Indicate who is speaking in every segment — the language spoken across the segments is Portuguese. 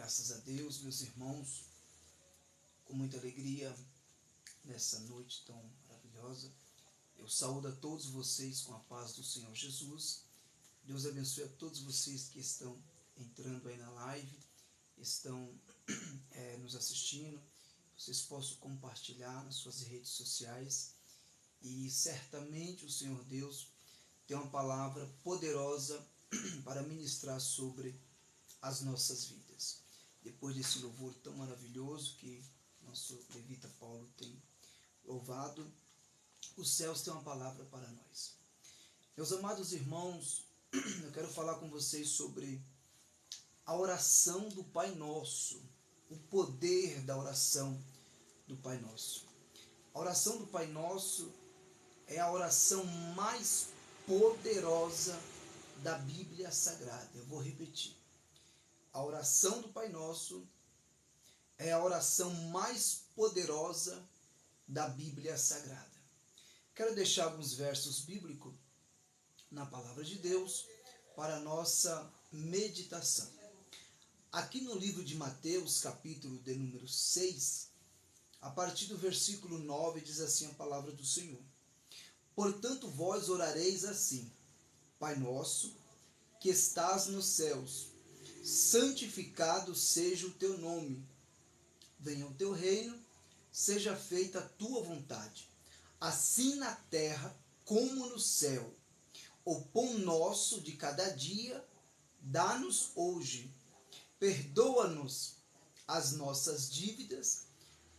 Speaker 1: Graças a Deus, meus irmãos, com muita alegria nessa noite tão maravilhosa. Eu saúdo a todos vocês com a paz do Senhor Jesus. Deus abençoe a todos vocês que estão entrando aí na live, estão nos assistindo. Vocês possam compartilhar nas suas redes sociais e certamente o Senhor Deus tem uma palavra poderosa para ministrar sobre as nossas vidas. Depois desse louvor tão maravilhoso que nosso levita Paulo tem louvado, os céus têm uma palavra para nós. Meus amados irmãos, eu quero falar com vocês sobre a oração do Pai Nosso, o poder da oração do Pai Nosso. A oração do Pai Nosso é a oração mais poderosa da Bíblia Sagrada. Eu vou repetir. A oração do Pai Nosso é a oração mais poderosa da Bíblia Sagrada. Quero deixar alguns versos bíblicos na Palavra de Deus para a nossa meditação. Aqui no livro de Mateus, capítulo de número 6, a partir do versículo 9, diz assim a Palavra do Senhor. Portanto, vós orareis assim: Pai nosso, que estás nos céus, santificado seja o teu nome. Venha o teu reino, seja feita a tua vontade, assim na terra como no céu. O pão nosso de cada dia, dá-nos hoje. Perdoa-nos as nossas dívidas,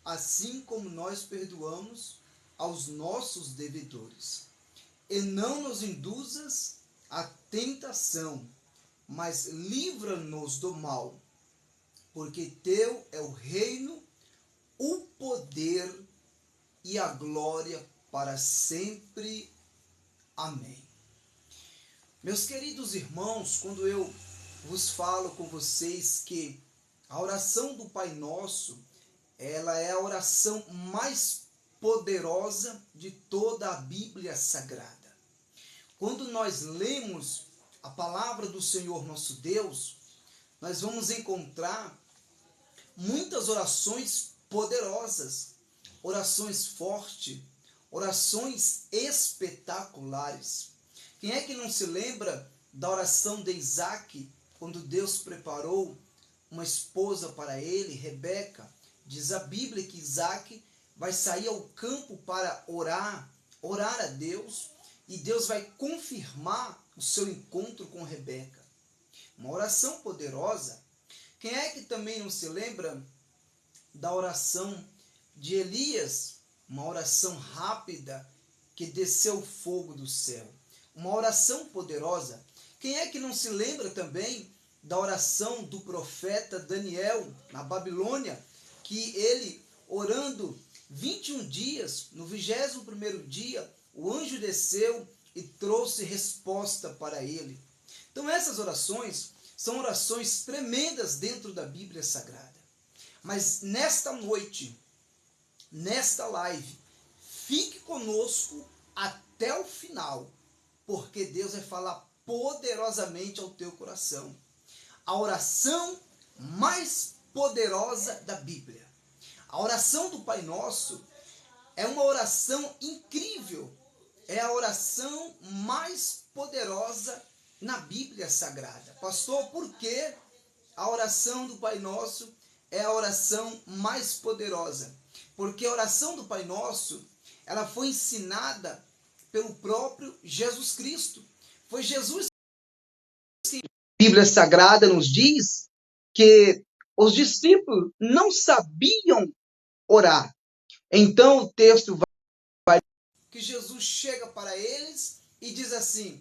Speaker 1: assim como nós perdoamos aos nossos devedores. E não nos induzas à tentação, mas livra-nos do mal, porque teu é o reino, o poder e a glória para sempre. Amém. Meus queridos irmãos, quando eu vos falo com vocês que a oração do Pai Nosso, ela é a oração mais poderosa de toda a Bíblia Sagrada. Quando nós lemos a palavra do Senhor nosso Deus, nós vamos encontrar muitas orações poderosas, orações fortes, orações espetaculares. Quem é que não se lembra da oração de Isaac, quando Deus preparou uma esposa para ele, Rebeca? Diz a Bíblia que Isaac vai sair ao campo para orar a Deus, e Deus vai confirmar o seu encontro com Rebeca. Uma oração poderosa. Quem é que também não se lembra da oração de Elias? Uma oração rápida que desceu fogo do céu. Uma oração poderosa. Quem é que não se lembra também da oração do profeta Daniel na Babilônia, que ele, orando 21 dias, no 21º dia, o anjo desceu e trouxe resposta para ele. Então essas orações são orações tremendas dentro da Bíblia Sagrada. Mas nesta noite, nesta live, fique conosco até o final, porque Deus vai falar poderosamente ao teu coração. A oração mais poderosa da Bíblia. A oração do Pai Nosso é uma oração incrível. É a oração mais poderosa na Bíblia Sagrada. Pastor, por que a oração do Pai Nosso é a oração mais poderosa? Porque a oração do Pai Nosso, ela foi ensinada pelo próprio Jesus Cristo. Foi Jesus que a Bíblia Sagrada nos diz que os discípulos não sabiam orar. Então o texto vai que Jesus chega para eles e diz assim: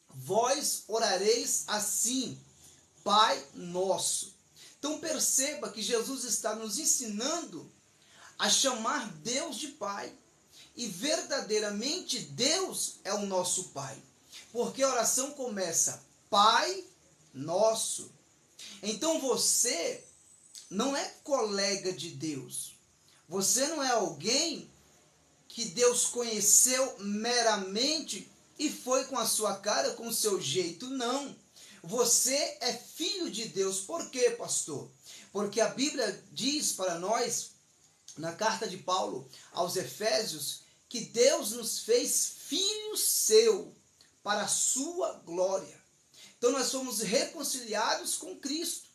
Speaker 1: vós orareis assim, Pai Nosso. Então perceba que Jesus está nos ensinando a chamar Deus de Pai. E verdadeiramente Deus é o nosso Pai. Porque a oração começa: Pai Nosso. Então você não é colega de Deus. Você não é alguém que Deus conheceu meramente e foi com a sua cara, com o seu jeito. Não. Você é filho de Deus. Por quê, pastor? Porque a Bíblia diz para nós, na carta de Paulo aos Efésios, que Deus nos fez filhos seu para a sua glória. Então nós somos reconciliados com Cristo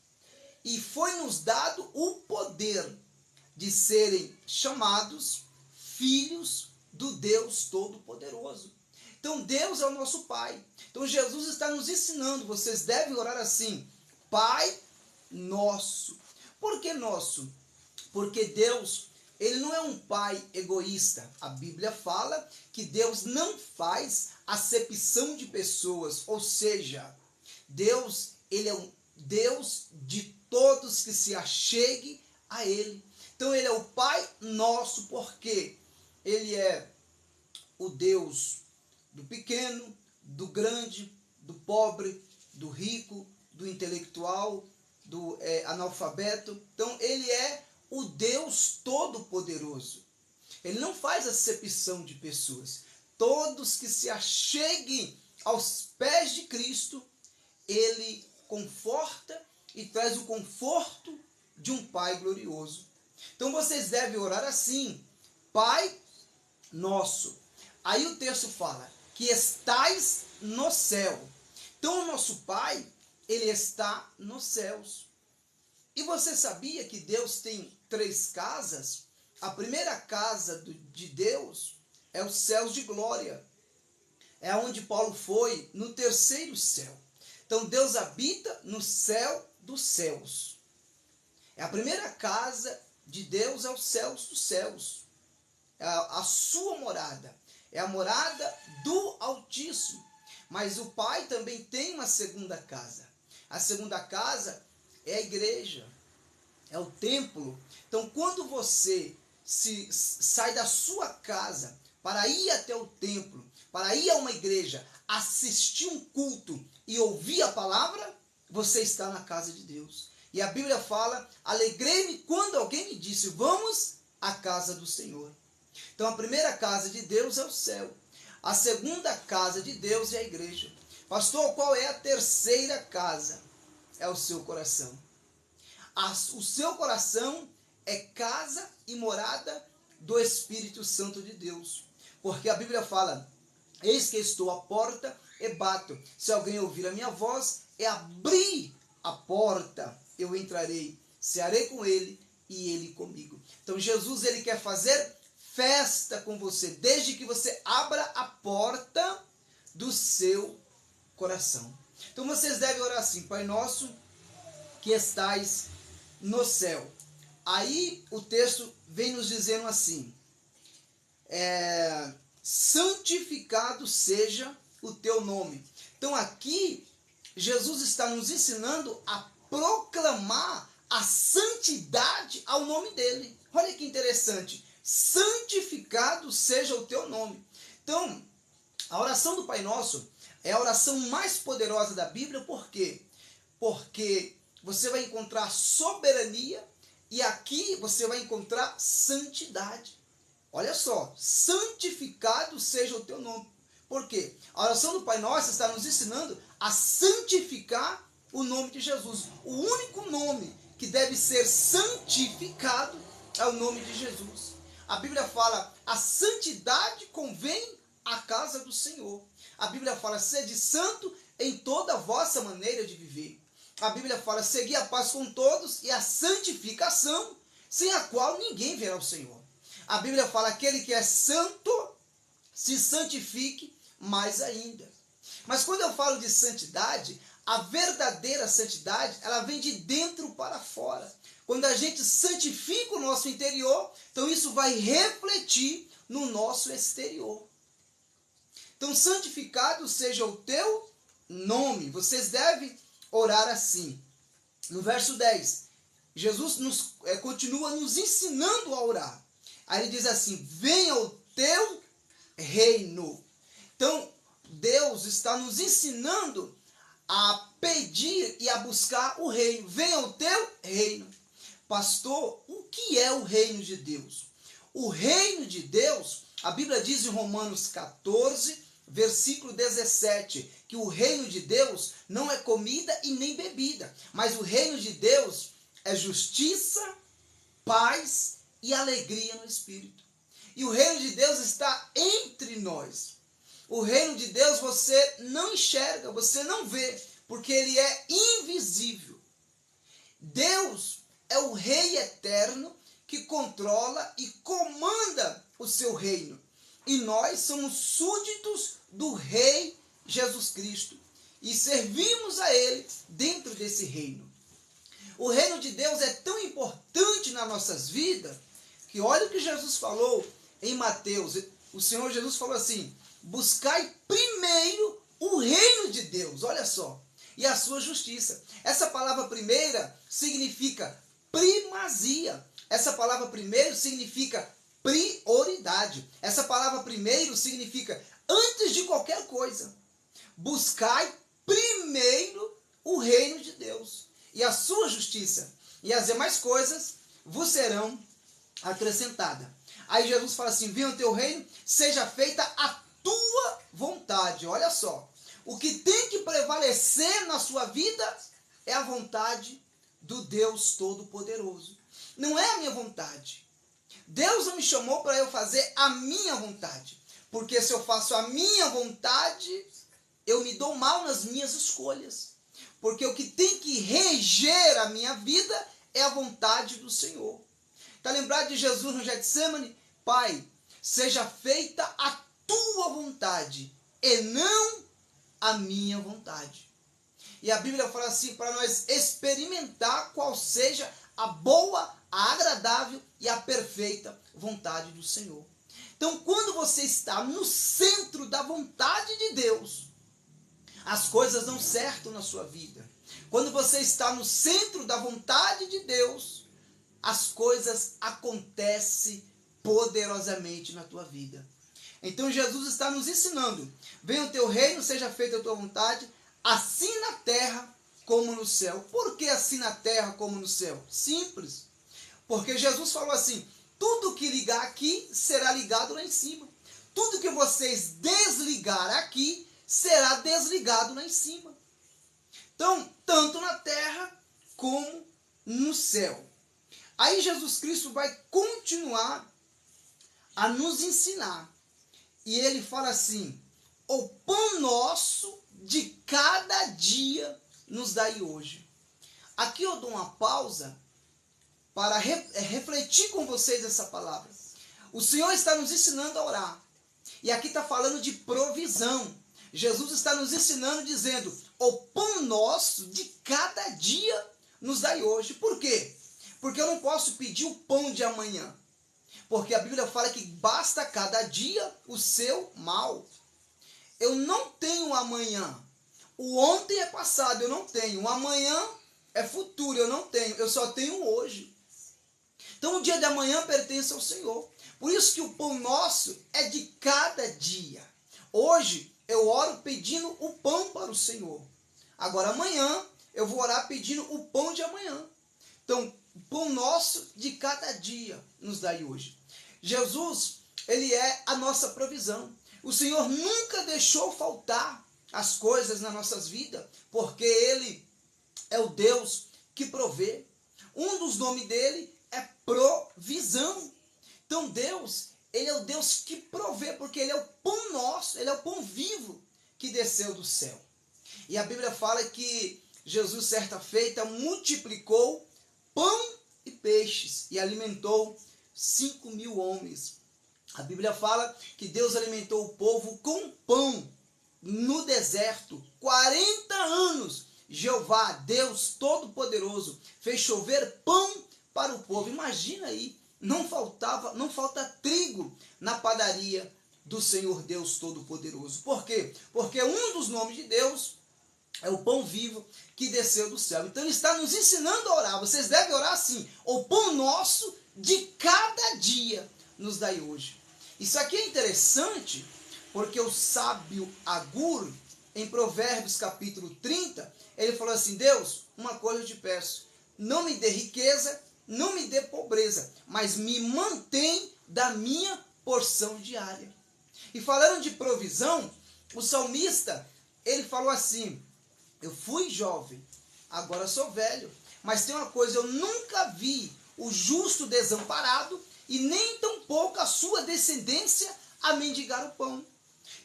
Speaker 1: e foi-nos dado o poder de serem chamados filhos do Deus Todo-Poderoso. Então Deus é o nosso Pai. Então Jesus está nos ensinando, vocês devem orar assim: Pai nosso. Por que nosso? Porque Deus, ele não é um pai egoísta. A Bíblia fala que Deus não faz acepção de pessoas, ou seja, Deus, ele é um Deus de todos que se achegue a ele. Então ele é o Pai nosso, porque ele é o Deus do pequeno, do grande, do pobre, do rico, do intelectual, do analfabeto. Então ele é o Deus Todo-Poderoso. Ele não faz acepção de pessoas. Todos que se acheguem aos pés de Cristo, ele conforta e traz o conforto de um Pai glorioso. Então vocês devem orar assim: Pai nosso. Aí o texto fala que estais no céu. Então o nosso Pai, ele está nos céus. E você sabia que Deus tem 3 casas? A primeira casa de Deus é os céus de glória. É onde Paulo foi, no 3º céu. Então Deus habita no céu dos céus. É a primeira casa de Deus, é os céus dos céus. É a sua morada. É a morada do Altíssimo. Mas o Pai também tem uma segunda casa. A segunda casa é a igreja, é o templo. Então, quando você sai da sua casa para ir até o templo, para ir a uma igreja, assistir um culto e ouvir a palavra, você está na casa de Deus. E a Bíblia fala: alegrei-me quando alguém me disse, vamos à casa do Senhor. Então, a primeira casa de Deus é o céu. A segunda casa de Deus é a igreja. Pastor, qual é a terceira casa? É o seu coração. O seu coração é casa e morada do Espírito Santo de Deus. Porque a Bíblia fala: eis que estou à porta e bato. Se alguém ouvir a minha voz e abrir a porta, eu entrarei, cearei com ele e ele comigo. Então Jesus, ele quer fazer festa com você, desde que você abra a porta do seu coração. Então vocês devem orar assim: Pai nosso que estais no céu. Aí o texto vem nos dizendo assim: santificado seja o teu nome. Então aqui Jesus está nos ensinando a proclamar a santidade ao nome dele. Olha que interessante: santificado seja o teu nome. Então, a oração do Pai Nosso é a oração mais poderosa da Bíblia. Por quê? Porque você vai encontrar soberania e aqui você vai encontrar santidade. Olha só: santificado seja o teu nome. Por quê? A oração do Pai Nosso está nos ensinando a santificar o nome de Jesus. O único nome que deve ser santificado é o nome de Jesus. A Bíblia fala: a santidade convém à casa do Senhor. A Bíblia fala: sede santo em toda a vossa maneira de viver. A Bíblia fala: segui a paz com todos e a santificação, sem a qual ninguém verá o Senhor. A Bíblia fala: aquele que é santo, se santifique mais ainda. Mas quando eu falo de santidade, a verdadeira santidade, ela vem de dentro para fora. Quando a gente santifica o nosso interior, então isso vai refletir no nosso exterior. Então, santificado seja o teu nome. Vocês devem orar assim. No verso 10, Jesus continua nos ensinando a orar. Aí ele diz assim: venha o teu reino. Então, Deus está nos ensinando a pedir e a buscar o reino. Venha o teu reino. Pastor, o que é o reino de Deus? O reino de Deus, a Bíblia diz em Romanos 14, versículo 17, que o reino de Deus não é comida e nem bebida, mas o reino de Deus é justiça, paz e alegria no Espírito. E o reino de Deus está entre nós. O reino de Deus você não enxerga, você não vê, porque ele é invisível. Deus é o Rei eterno que controla e comanda o seu reino. E nós somos súditos do Rei Jesus Cristo e servimos a Ele dentro desse reino. O reino de Deus é tão importante nas nossas vidas que olha o que Jesus falou em Mateus. O Senhor Jesus falou assim: buscai primeiro o reino de Deus, olha só, e a sua justiça. Essa palavra primeira significa primazia. Essa palavra primeiro significa prioridade. Essa palavra primeiro significa antes de qualquer coisa. Buscai primeiro o reino de Deus e a sua justiça, e as demais coisas vos serão acrescentadas. Aí Jesus fala assim: venha o teu reino, seja feita a tua vontade. Olha só, o que tem que prevalecer na sua vida é a vontade do Deus Todo-Poderoso. Não é a minha vontade. Deus não me chamou para eu fazer a minha vontade, porque se eu faço a minha vontade, eu me dou mal nas minhas escolhas. Porque o que tem que reger a minha vida é a vontade do Senhor. Está lembrado de Jesus no Getsemane? Pai, seja feita a tua vontade e não a minha vontade. E a Bíblia fala assim, para nós experimentar qual seja a boa, a agradável e a perfeita vontade do Senhor. Então, quando você está no centro da vontade de Deus, as coisas dão certo na sua vida. Quando você está no centro da vontade de Deus, as coisas acontecem poderosamente na tua vida. Então Jesus está nos ensinando: venha o teu reino, seja feita a tua vontade, assim na terra como no céu. Por que assim na terra como no céu? Simples. Porque Jesus falou assim: tudo que ligar aqui será ligado lá em cima. Tudo que vocês desligar aqui será desligado lá em cima. Então, tanto na terra como no céu. Aí Jesus Cristo vai continuar a nos ensinar. E ele fala assim: o pão nosso de cada dia nos dai hoje. Aqui eu dou uma pausa para refletir com vocês essa palavra. O Senhor está nos ensinando a orar. E aqui está falando de provisão. Jesus está nos ensinando dizendo: o pão nosso de cada dia nos dai hoje. Por quê? Porque eu não posso pedir o pão de amanhã. Porque a Bíblia fala que basta cada dia o seu mal. Eu não tenho amanhã. O ontem é passado, eu não tenho. O amanhã é futuro, eu não tenho. Eu só tenho hoje. Então o dia de amanhã pertence ao Senhor. Por isso que o pão nosso é de cada dia. Hoje eu oro pedindo o pão para o Senhor. Agora amanhã eu vou orar pedindo o pão de amanhã. Então, o pão nosso de cada dia nos dai hoje. Jesus, ele é a nossa provisão. O Senhor nunca deixou faltar as coisas nas nossas vidas, porque ele é o Deus que provê. Um dos nomes dele é provisão. Então Deus, ele é o Deus que provê, porque ele é o pão nosso, ele é o pão vivo que desceu do céu. E a Bíblia fala que Jesus, certa feita, multiplicou pão e peixes e alimentou 5.000 homens. A Bíblia fala que Deus alimentou o povo com pão no deserto. 40 anos, Jeová, Deus Todo-Poderoso, fez chover pão para o povo. Imagina aí, não falta trigo na padaria do Senhor Deus Todo-Poderoso. Por quê? Porque um dos nomes de Deus é o pão vivo que desceu do céu. Então ele está nos ensinando a orar. Vocês devem orar assim: o pão nosso de cada dia nos dai hoje. Isso aqui é interessante, porque o sábio Agur, em Provérbios capítulo 30, ele falou assim: Deus, uma coisa eu te peço, não me dê riqueza, não me dê pobreza, mas me mantém da minha porção diária. E falando de provisão, o salmista, ele falou assim: eu fui jovem, agora sou velho, Mas tem uma coisa, eu nunca vi o justo desamparado e nem tampouco a sua descendência a mendigar o pão.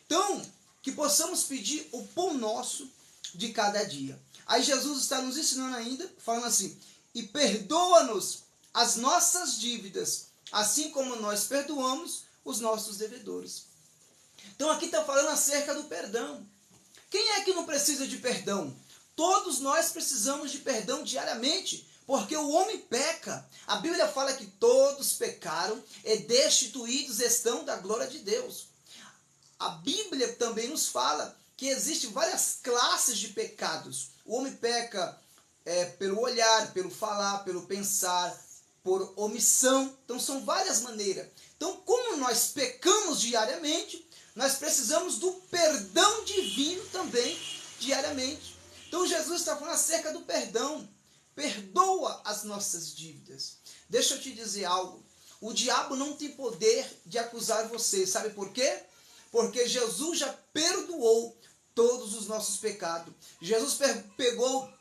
Speaker 1: Então, que possamos pedir o pão nosso de cada dia. Aí Jesus está nos ensinando ainda, falando assim, e perdoa-nos as nossas dívidas, assim como nós perdoamos os nossos devedores. Então aqui está falando acerca do perdão. Quem é que não precisa de perdão? Todos nós precisamos de perdão diariamente, porque o homem peca. A Bíblia fala que todos pecaram e destituídos estão da glória de Deus. A Bíblia também nos fala que existem várias classes de pecados. O homem peca pelo olhar, pelo falar, pelo pensar, por omissão. Então são várias maneiras. Então, como nós pecamos diariamente, nós precisamos do perdão divino também diariamente. Então Jesus está falando acerca do perdão. Perdoa as nossas dívidas. Deixa eu te dizer algo. O diabo não tem poder de acusar você. Sabe por quê? Porque Jesus já perdoou todos os nossos pecados. Jesus pegou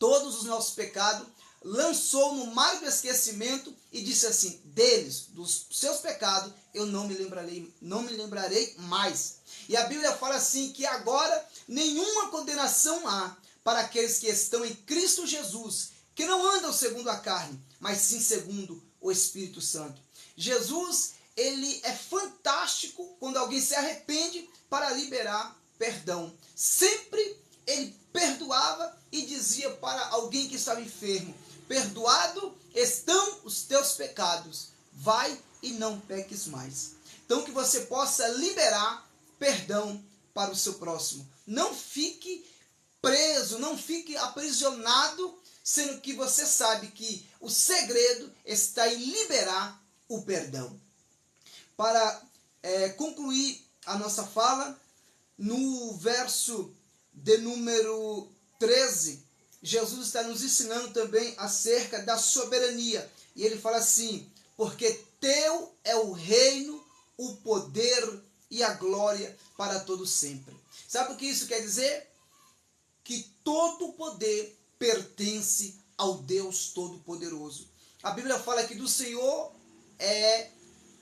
Speaker 1: todos os nossos pecados, lançou no mar do esquecimento e disse assim, deles, dos seus pecados, eu não me lembrarei mais. E a Bíblia fala assim, que agora nenhuma condenação há para aqueles que estão em Cristo Jesus, que não andam segundo a carne, mas sim segundo o Espírito Santo. Jesus, ele é fantástico quando alguém se arrepende para liberar perdão. Sempre ele perdoava e dizia para alguém que estava enfermo, perdoado estão os teus pecados, vai e não peques mais. Então que você possa liberar perdão para o seu próximo. Não fique preso, não fique aprisionado, sendo que você sabe que o segredo está em liberar o perdão. Para concluir a nossa fala, no verso de número 13, Jesus está nos ensinando também acerca da soberania. E ele fala assim, porque teu é o reino, o poder e a glória para todo sempre. Sabe o que isso quer dizer? Que todo o poder pertence ao Deus Todo-Poderoso. A Bíblia fala que do Senhor é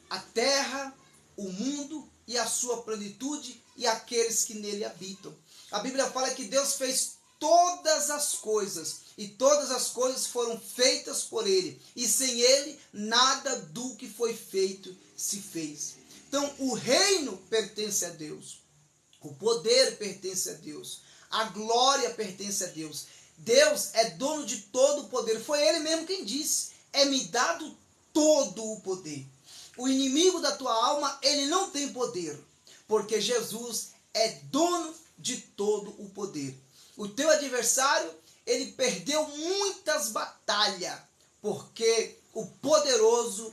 Speaker 1: a terra, o mundo e a sua plenitude e aqueles que nele habitam. A Bíblia fala que Deus fez todas as coisas e todas as coisas foram feitas por ele e sem ele nada do que foi feito se fez. Então o reino pertence a Deus, o poder pertence a Deus, a glória pertence a Deus. Deus é dono de todo o poder. Foi ele mesmo quem disse, é-me dado todo o poder. O inimigo da tua alma, ele não tem poder, porque Jesus é dono de todo o poder. O teu adversário, ele perdeu muitas batalhas, porque o poderoso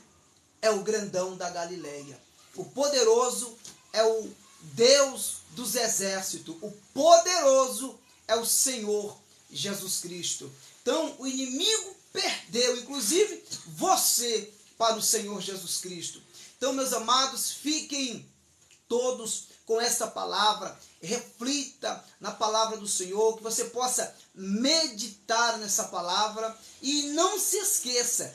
Speaker 1: é o grandão da Galileia. O poderoso é o Deus dos exércitos. O poderoso é o Senhor Jesus Cristo. Então, o inimigo perdeu, inclusive você, para o Senhor Jesus Cristo. Então, meus amados, fiquem todos com essa palavra, reflita na palavra do Senhor, que você possa meditar nessa palavra e não se esqueça,